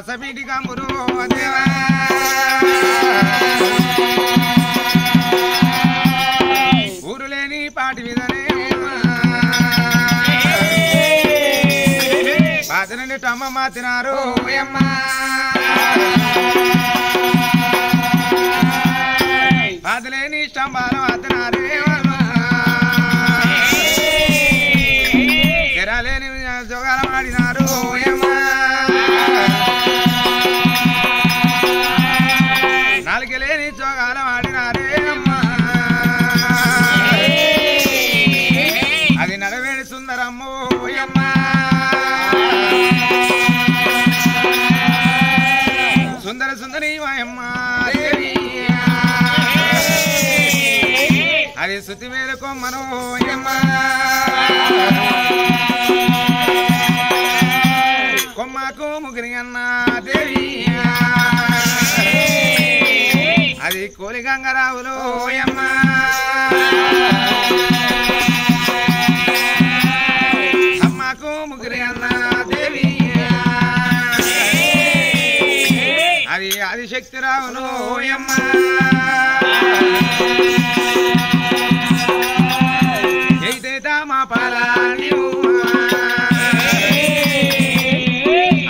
పసపీటి కమ్మురు దేవా ఊరు లేని పాటి మీదనే పాతనండి అమ్మ మాతినారు పాతలేని స్తంభాలు మాతినారే ఎరాలేని జోగాలం ఆడినారు నాలుగలేని జోగాలం ఆడినారే అమ్మా అది నడవేడి సుందరమ్మో అమ్మా సుందర సుందరి అమ్మా అది శృతి మేర కొమ్మను అమ్మా కొమ్మకు ముగ్గురి అన్న దేవి అది కోలి గంగరావులు అమ్మా అమ్మకు ముగ్గురి అన్న దేవి అది ఆదిశక్తి రావులు అమ్మా అయితే మా పాలాని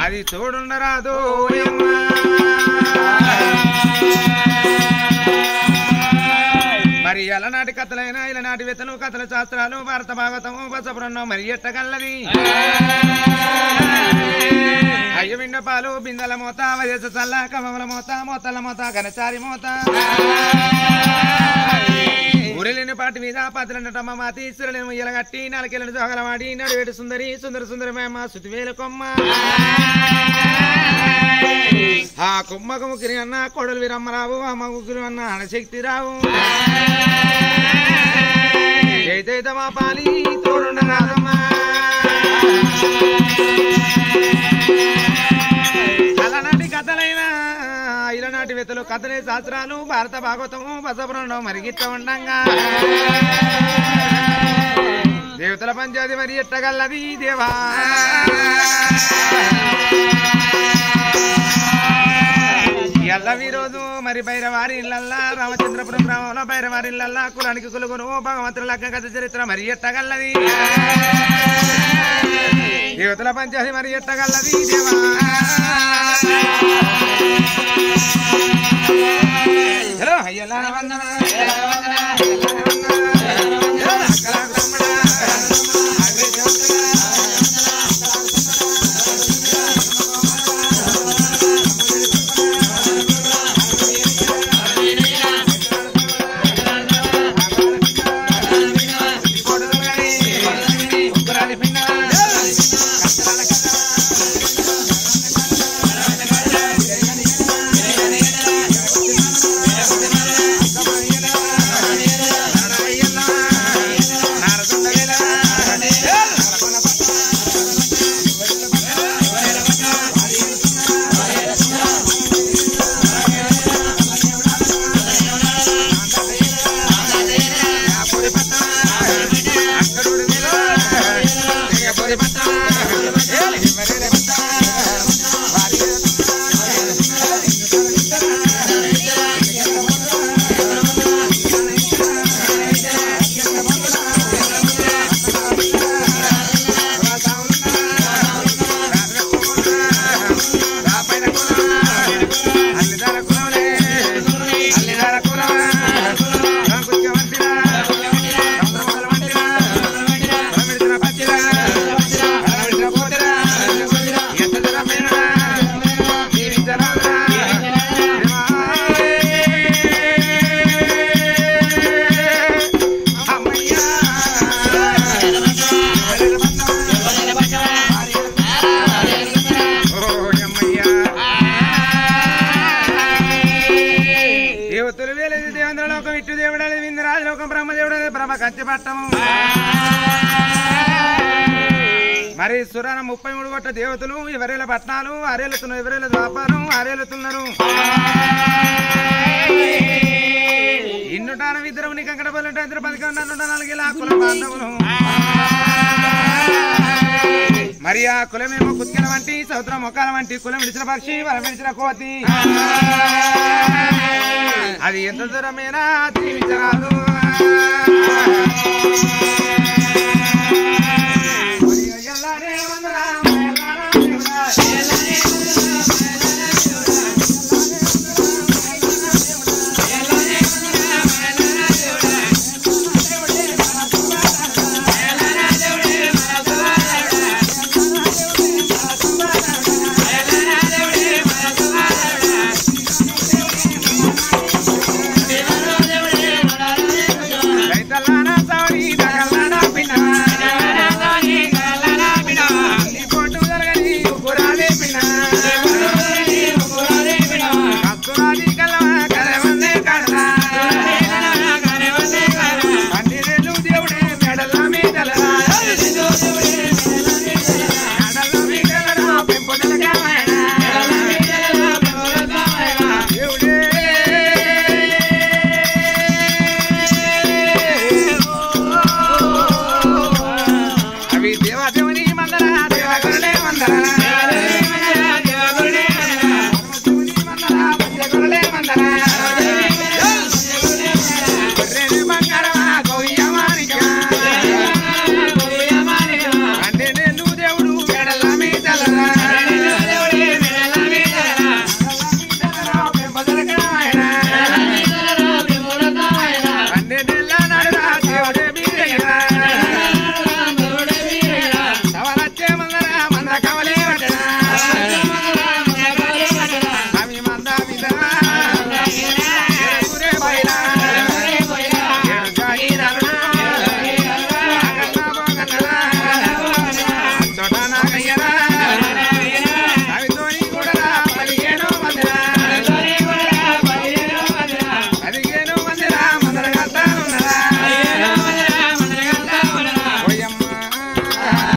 అది చూడుండరాదు మరి అలనాటి కథలైనా ఇలనాటి విత్తలు కథల శాస్త్రాలు భారత భాగవతము బసపురన్నం మరి ఎట్టగల్లది అయ్య బిండ పాలు బిందెల మోత వయసు చల్ల కమల మోత మోతల మోత గనచారి మోత ఊరిలేని పాటి మీద పదలంటమ్మ మాతి సిరలేని ఎలగట్టి నాలుకెళ్ళని జోగలవాడి నడివేటి సుందరి సుందర సుందరమేమ శృతివేలు కొమ్మ ఆ కొమ్మకు ముగ్గురి అన్న కొడలు వీరమ్మరావు అమ్మ ముగ్గురు అన్న అణశక్తిరావు ఏదైత మా పాలి తోడుండరాదమ్మా అలనాటి కథలైనా ఇలనాటి వెతలు కథలే శాస్త్రాలు భారత భాగవతము బసపురంలో మరిగిట్ట ఉండంగా దేవతల పంచాది మరి ఎట్టగల్లది దేవా ఎల్లవి రోజు మరి బైరవారి ఇళ్ళల్లా రామచంద్రపురం గ్రామంలో బైరవారి ఇళ్ళల్లా కులానికి కులుగును భగవంతుల లగ్గ కథ చరిత్ర మరి ఎట్టగల్లది దేవతల పంచాది మరి ఎట్టగల్లది దేవా హలో అయ్యలా వందన మరి సురాన 33 కోట్ల దేవతలు ఎవరేల పట్నాలు ఆరేలుతున్నారు ఎవరేల వ్యాపారం ఆరేలుతున్నారు ఇన్నుటాన విద్రం నీ కంకడపల్లి 11 4 లాకుల బాంధవులు మరి ఆ కులమేమో కుత్కెల వంటి సముద్రం మొక్కల వంటి కులం విడిచిన పక్షి వరం విడిచిన కోతి అది ఎంత దూరమేనా జీవించరాదు